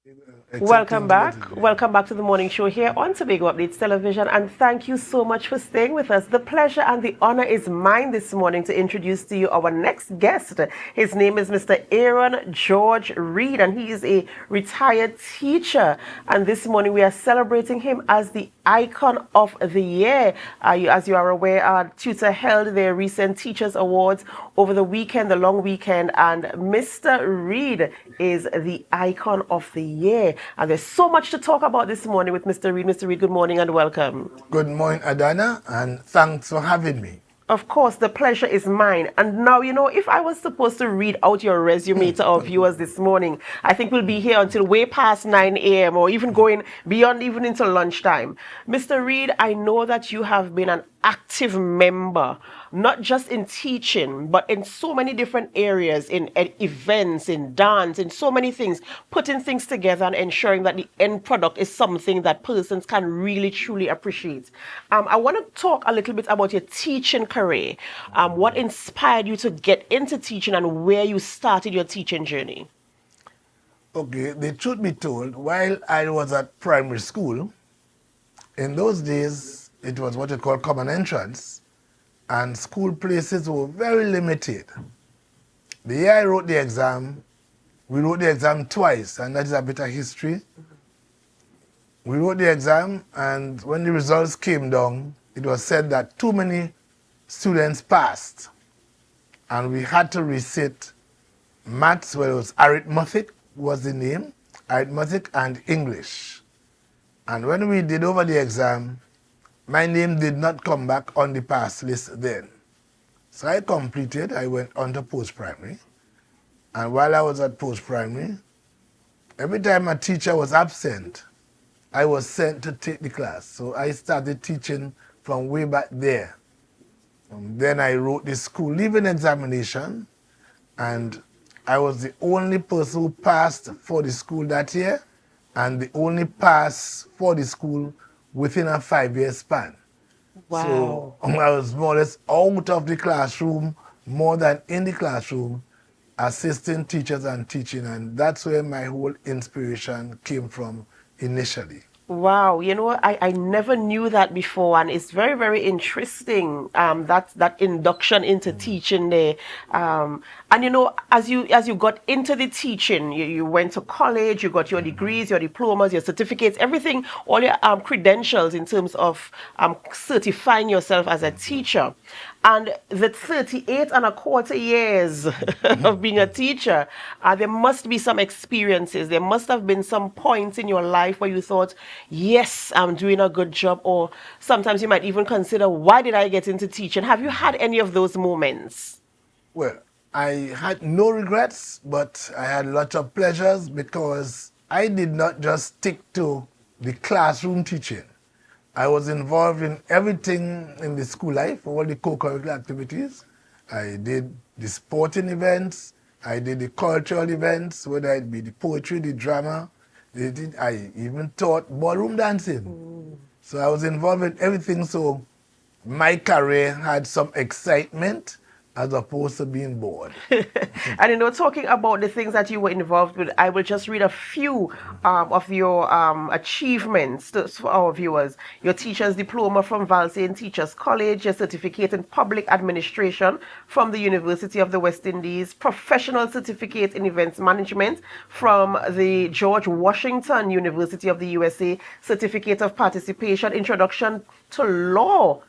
Welcome Accepting the back. message. Welcome back to the morning show here on Tobago Updates Television. And thank you so much for staying with us. The pleasure and the honor is mine this morning to introduce to you our next guest. His name is Mr. Aaron George Reid, and he is a retired teacher. And this morning we are celebrating him as the Icon of the Year. As you are aware, our tutor held their recent Teachers Awards over the weekend, the long weekend, and Mr. Reid is the Icon of the Year. And there's so much to talk about this morning with Mr. Reid. Mr. Reid, good morning and welcome. Good morning, Adanna, and thanks for having me. Of course, the pleasure is mine. And now, if I was supposed to read out your resume to our viewers this morning, I think we'll be here until way past 9 a.m. or even going beyond even into lunchtime. Mr. Reid, I know that you have been an active member, not just in teaching, but in so many different areas, in events, in dance, in so many things, putting things together and ensuring that the end product is something that persons can really, truly appreciate. I want to talk a little bit about your teaching career. What inspired you to get into teaching and where you started your teaching journey? Okay, the truth be told, while I was at primary school, in those days, it was what you call common entrance, and school places were very limited. The year I wrote the exam, we wrote the exam twice, and that is a bit of history. We wrote the exam, and when the results came down, it was said that too many students passed, and we had to resit maths, well, it was arithmetic was the name, arithmetic and English. And when we did over the exam, my name did not come back on the pass list then. So I completed, I went on to post-primary. And while I was at post-primary, every time a teacher was absent, I was sent to take the class. So I started teaching from way back there. And then I wrote the school leaving examination, and I was the only person who passed for the school that year, and the only pass for the school within a 5-year span. Wow. So I was more or less out of the classroom more than in the classroom, assisting teachers and teaching, and that's where my whole inspiration came from initially. Wow, I never knew that before, and it's very, very interesting. That induction into teaching there, and as you got into the teaching, you went to college, you got your degrees, your diplomas, your certificates, everything, all your credentials in terms of certifying yourself as a teacher. And the 38 and a quarter years of being a teacher, there must be some experiences. There must have been some points in your life where you thought, yes, I'm doing a good job. Or sometimes you might even consider, why did I get into teaching? Have you had any of those moments? Well, I had no regrets, but I had lots of pleasures because I did not just stick to the classroom teaching. I was involved in everything in the school life, all the co-curricular activities. I did the sporting events, I did the cultural events, whether it be the poetry, the drama. I even taught ballroom dancing. So I was involved in everything, so my career had some excitement as opposed to being bored. And talking about the things that you were involved with, I will just read a few of your achievements for our viewers. Your teacher's diploma from Valsayn Teachers College, your certificate in public administration from the University of the West Indies, professional certificate in events management from the George Washington University of the USA, certificate of participation, Introduction to Law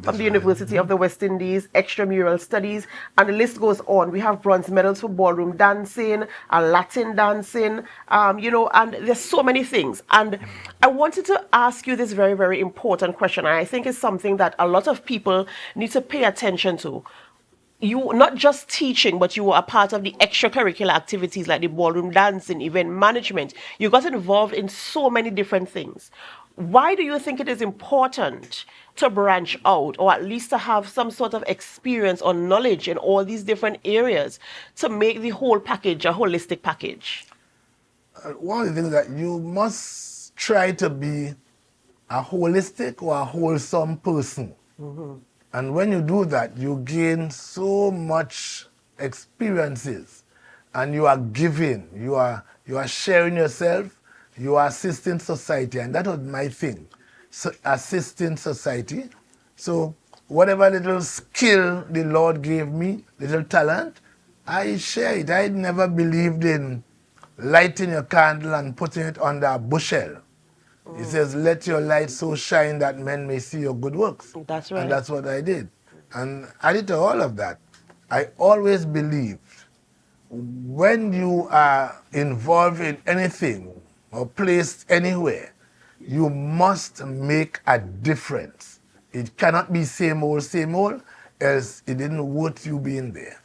from the University of the West Indies, extramural studies, and the list goes on. We have bronze medals for ballroom dancing, Latin dancing, and there's so many things. And I wanted to ask you this very, very important question. And I think it's something that a lot of people need to pay attention to. You not just teaching, but you were a part of the extracurricular activities like the ballroom dancing, event management. You got involved in so many different things. Why do you think it is important to branch out, or at least to have some sort of experience or knowledge in all these different areas to make the whole package a holistic package? One of the things that you must try to be a holistic or a wholesome person. And when you do that, you gain so much experiences. and you are giving, you are sharing yourself, you are assisting society, and that was my thing, so assisting society. So whatever little skill the Lord gave me, little talent, I share it. I never believed in lighting your candle and putting it under a bushel. He says, let your light so shine that men may see your good works. That's And right. that's what I did. And added to all of that, I always believed when you are involved in anything or placed anywhere, you must make a difference. It cannot be same old, else it didn't worth you being there.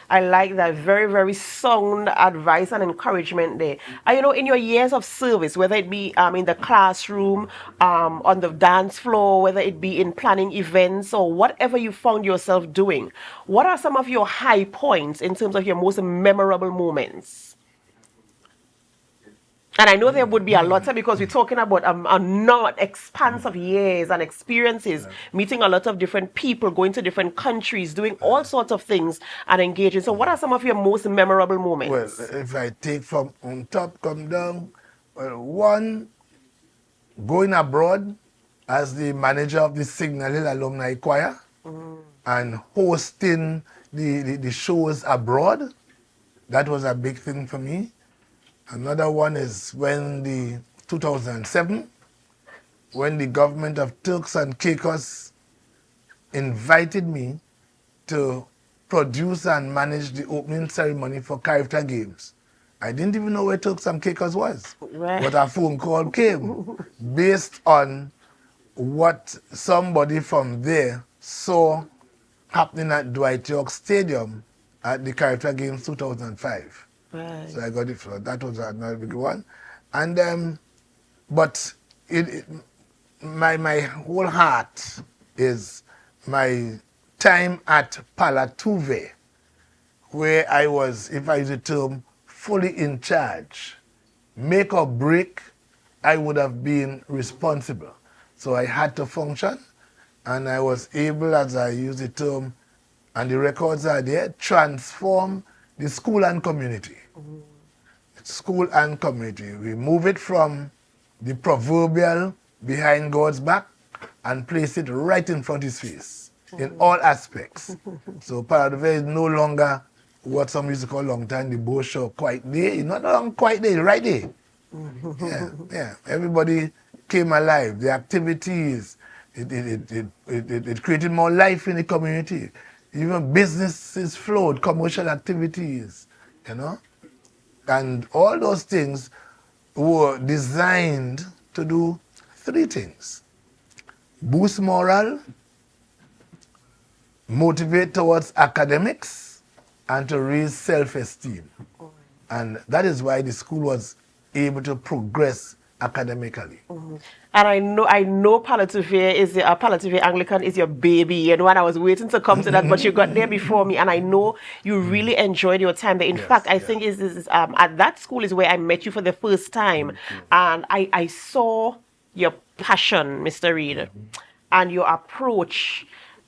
I like that. Very, very sound advice and encouragement there. And you know, in your years of service, whether it be in the classroom, on the dance floor, whether it be in planning events or whatever you found yourself doing, what are some of your high points in terms of your most memorable moments? And I know there would be a lot because we're talking about a not expanse of years and experiences, meeting a lot of different people, going to different countries, doing all sorts of things and engaging. So, what are some of your most memorable Well, moments? if I take from on top, come down, well, one, going abroad as the manager of the Signal Hill Alumni Choir and hosting the shows abroad. That was a big thing for me. Another one is when the 2007, when the government of Turks and Caicos invited me to produce and manage the opening ceremony for Character Games. I didn't even know where Turks and Caicos was. Right. But a phone call came based on what somebody from there saw happening at Dwight York Stadium at the Character Games 2005. Right. So I got it for that was another big one. And but my whole heart is my time at Palatuve, where I was, if I use the term, fully in charge. Make or break, I would have been responsible. So I had to function, and I was able, as I use the term, and the records are there, transform the school and community. School and community. We move it from the proverbial behind God's back and place it right in front of his face in all aspects. So Palatuve is no longer what some used to call long time the Bo Show quiet day. It's not a long quiet day, right there. Yeah. Everybody came alive. The activities, it created more life in the community. Even businesses flowed, commercial activities, you know. And all those things were designed to do three things: boost morale, motivate towards academics, and to raise self-esteem. And that is why the school was able to progress academically. And I know Palatuve is Palatuve Anglican is your baby, you know, and I was waiting to come to that, but you got there before me, and I know you really enjoyed your time there. In fact, I think is at that school is where I met you for the first time, and I saw your passion, Mr. Reid, and your approach.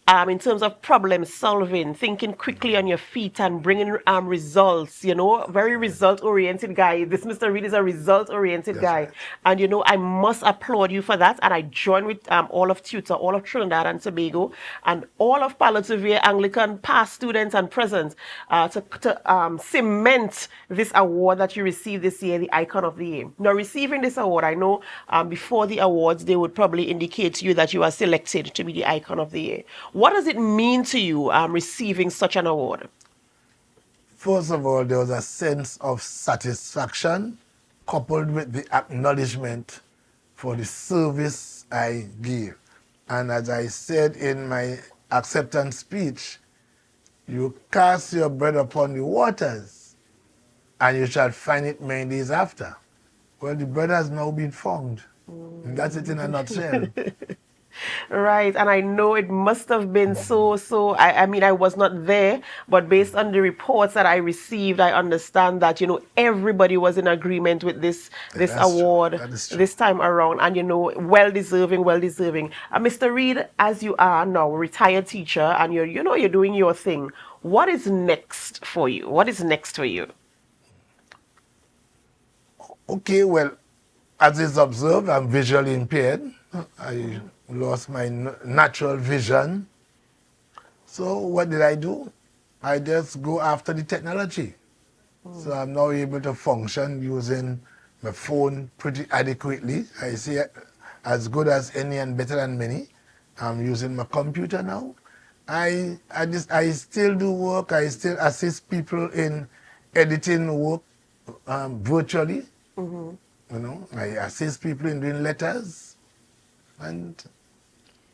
In terms of problem solving, thinking quickly on your feet and bringing results, you know, very result oriented guy. This Mr. Reid is a result oriented guy. Right. And, you know, I must applaud you for that. And I join with all of Tutor, all of Trinidad and Tobago, and all of Palatuve Anglican past students and present to cement this award that you received this year, the Icon of the Year. Now, receiving this award, I know before the awards, they would probably indicate to you that you are selected to be the Icon of the Year. What does it mean to you receiving such an award? First of all, there was a sense of satisfaction coupled with the acknowledgement for the service I gave. And as I said in my acceptance speech, you cast your bread upon the waters and you shall find it many days after. Well, the bread has now been found. And that's it in a nutshell. Right, and I know it must have been I mean, I was not there, but based on the reports that I received, I understand that, everybody was in agreement with Yeah, this that's true. award That is true. this time around, and well deserving, well deserving. Mr. Reid, as you are now a retired teacher, and you're doing your thing, what is next for you? What is next for you? Okay, well, as is observed, I'm visually impaired. I lost my natural vision. So what did I do? I just go after the technology. So I'm now able to function using my phone pretty adequately. I see it as good as any and better than many. I'm using my computer now. I still do work. I still assist people in editing work virtually. I assist people in doing letters, and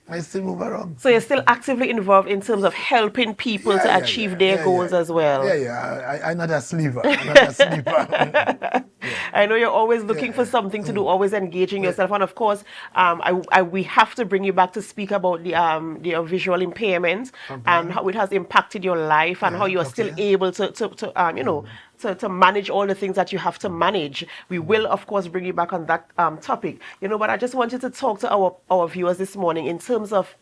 I still move around. So you're still actively involved in terms of helping people Yeah, to yeah, yeah, achieve their yeah, yeah, goals as yeah, well. yeah. I'm not a sleeper. I'm not a sleeper. Yeah, I know you're always looking for yeah, something to do, always engaging yeah. yourself, and of course, we have to bring you back to speak about the visual impairment Okay. and how it has impacted your life and how Yeah, you're still okay. able to manage all the things that you have to manage. We will, of course, bring you back on that topic. But I just wanted to talk to our viewers this morning in terms of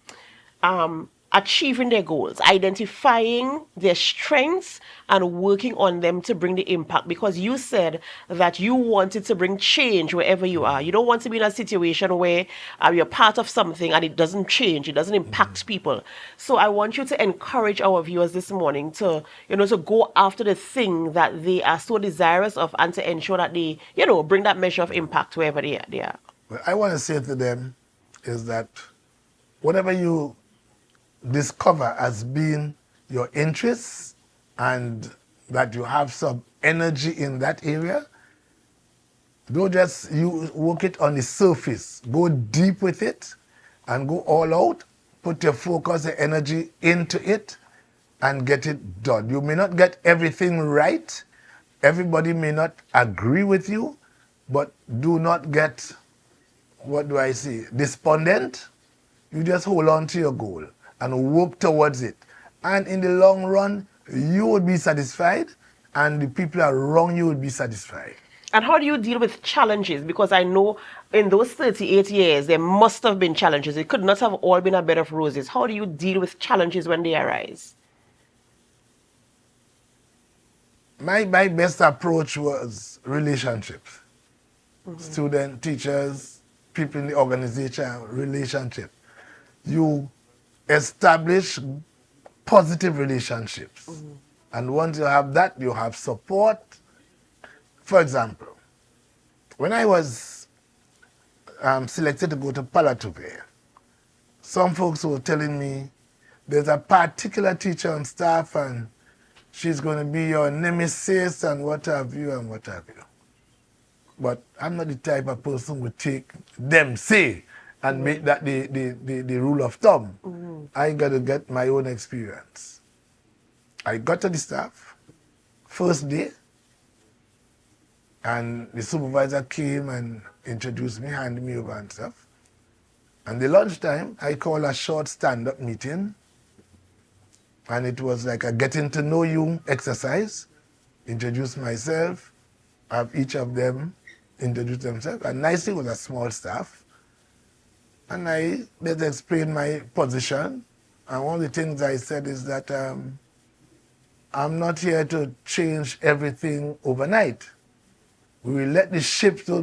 achieving their goals, identifying their strengths, and working on them to bring the impact. Because you said that you wanted to bring change wherever you are. You don't want to be in a situation where you're part of something and it doesn't change, it doesn't impact people. So I want you to encourage our viewers this morning to go after the thing that they are so desirous of and to ensure that they, bring that measure of impact wherever they are. What I want to say to them is that whatever you discover as being your interests and that you have some energy in that area, don't just you work it on the surface. Go deep with it and go all out. Put your focus and energy into it and get it done. You may not get everything right. Everybody may not agree with you, but do not get, what do I say, despondent. You just hold on to your goal and work towards it. And in the long run, you will be satisfied and the people around you will be satisfied. And how do you deal with challenges? Because I know in those 38 years, there must have been challenges. It could not have all been a bed of roses. How do you deal with challenges when they arise? My best approach was relationships. Student, teachers, people in the organization, relationship. You establish positive relationships. And once you have that, you have support. For example, when I was selected to go to Palatube, some folks were telling me there's a particular teacher on staff and she's going to be your nemesis and what have you and what have you. But I'm not the type of person who take them say and make that the rule of thumb. I got to get my own experience. I got to the staff, first day, and the supervisor came and introduced me, handed me over and stuff. And the lunchtime, I called a short stand-up meeting, and it was like a getting to know you exercise. Introduce myself, have each of them introduce themselves. And nicely was a small staff. And I just explained my position. And one of the things I said is that I'm not here to change everything overnight. We will let the ship, so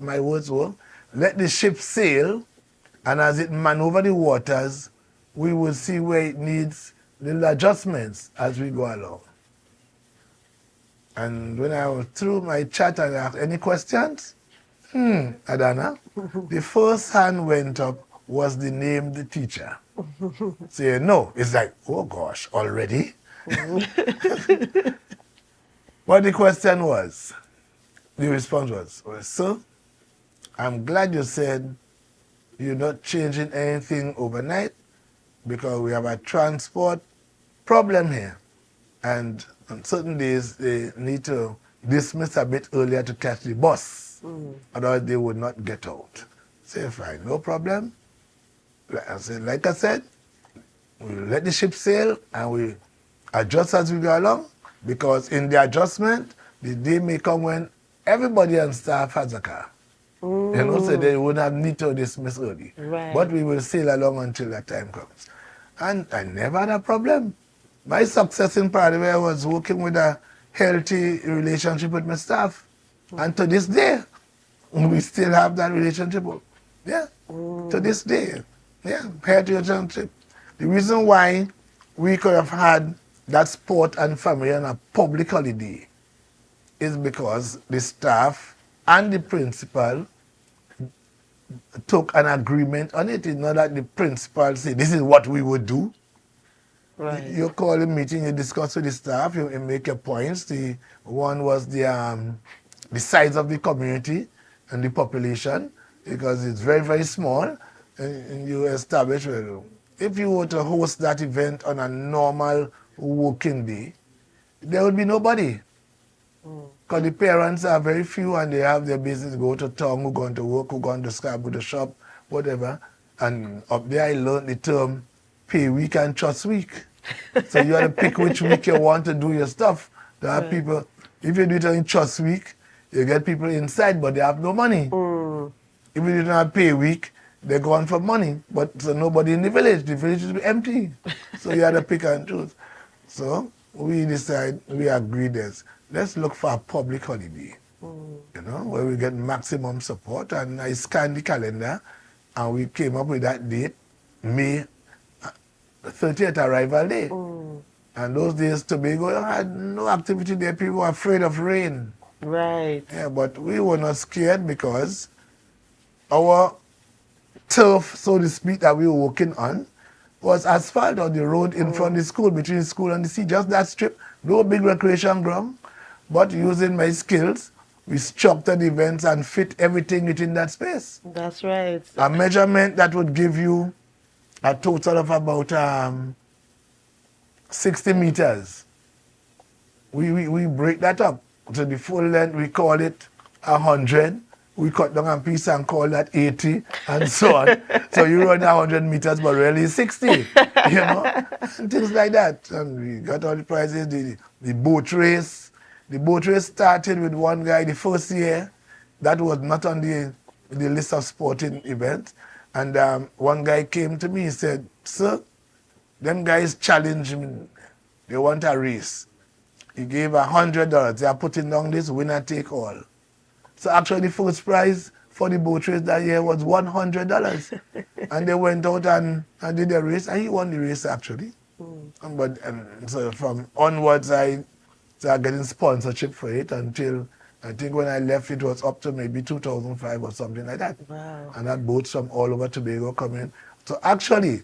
my words were, let the ship sail, and as it maneuver the waters, we will see where it needs little adjustments as we go along. And when I was through my chat and asked any questions, Adanna, the first hand went up was the named teacher. Say, no, it's like, oh gosh, already? What the question was, the response was, sir, I'm glad you said you're not changing anything overnight because we have a transport problem here. And on certain days, they need to dismiss a bit earlier to catch the bus. Otherwise, they would not get out. Say, fine, no problem. like I said, we let the ship sail and we adjust as we go along, because in the adjustment, the day may come when everybody on staff has a car. So they would have need to dismiss early. Right. But we will sail along until that time comes. And I never had a problem. My success in Paraguay was working with a healthy relationship with my staff. And to this day, we still have that relationship. Yeah, to this day. Yeah, healthy relationship. The reason why we could have had that sport and family on a public holiday is because the staff and the principal took an agreement on it. It's not that the principal said, this is what we would do. Right. You call a meeting, you discuss with the staff, you make your points. The one was the size of the community and the population, because it's very, very small. And you establish, well, if you were to host that event on a normal working day, there would be nobody. Because the parents are very few and they have their business, go to town, who going to work, who going to scrap with the shop, whatever. And up there I learned the term pay week and trust week. So you have to pick which week you want to do your stuff. There are people, if you do it on trust week, you get people inside but they have no money. If you don't have pay week, they're going for money, but so nobody in the village is empty. So you have to pick and choose. So we agreed this. Let's look for a public holiday, where we get maximum support. And I scanned the calendar, and we came up with that date, May 30th arrival day. And those days, Tobago had no activity there. People were afraid of rain. Right. Yeah, but we were not scared because our turf, so to speak, that we were working on was asphalt on the road in front of the school, between the school and the sea, just that strip. No big recreation ground. But using my skills, we structured events and fit everything within that space. That's right. A measurement that would give you a total of about 60 meters. We break that up to the full length. We call it 100. We cut down a piece and call that 80, and so on. So you run 100 meters, but really 60, and things like that. And we got all the prizes. The boat race. The boat race started with one guy the first year. That was not on the list of sporting events. And one guy came to me, he said, sir, them guys challenged me. They want a race. He gave $100. They are putting down this winner take all. So actually the first prize for the boat race that year was $100. And they went out and did the race, and he won the race actually. But so from onwards, I started getting sponsorship for it until, I think when I left, it was up to maybe 2005 or something like that. Wow. And that boats from all over Tobago come in. So actually,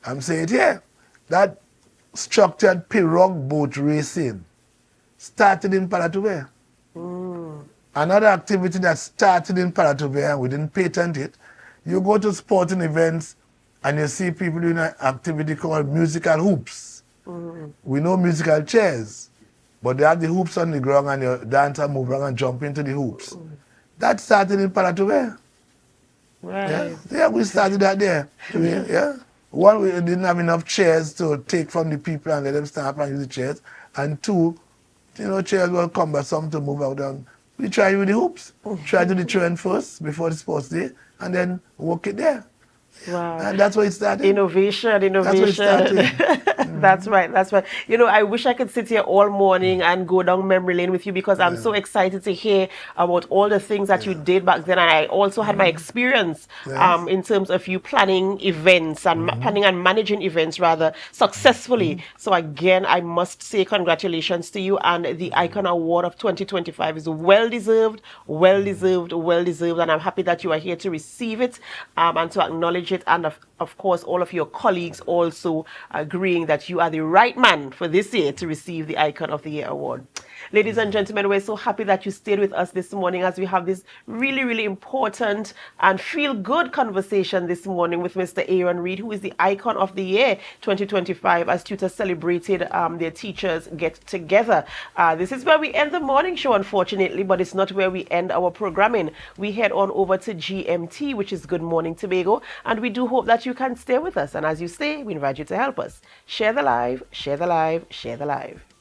I'm saying here, that structured pirogue boat racing started in Palatube. Another activity that started in Palatube, and we didn't patent it, you go to sporting events and you see people doing an activity called musical hoops. We know musical chairs, but they have the hoops on the ground and your dancer move around and jump into the hoops. That started in Palatube. Right. Yeah, we started that there. Yeah. One, we didn't have enough chairs to take from the people and let them stand up and use the chairs. And two, chairs were cumbersome to move out. And we tried with the hoops. Try to the train first before the sports day, and then work it there. Wow. And that's where it started. Innovation. That's where it started. That's right. I wish I could sit here all morning and go down memory lane with you, because I'm so excited to hear about all the things that you did back then. And I also had my experience in terms of you planning events and planning and managing events rather successfully. So again, I must say congratulations to you, and the Icon Award of 2025 is well deserved. And I'm happy that you are here to receive it and to acknowledge it, and of course all of your colleagues also agreeing that you are the right man for this year to receive the Icon of the Year award. Ladies and gentlemen, we're so happy that you stayed with us this morning as we have this really, really important and feel-good conversation this morning with Mr. Aaron Reid, who is the Icon of the Year 2025 as tutors celebrated their Teachers Get Together. This is where we end the morning show, unfortunately, but it's not where we end our programming. We head on over to GMT, which is Good Morning Tobago, and we do hope that you can stay with us. And as you stay, we invite you to help us. Share the live, share the live, share the live.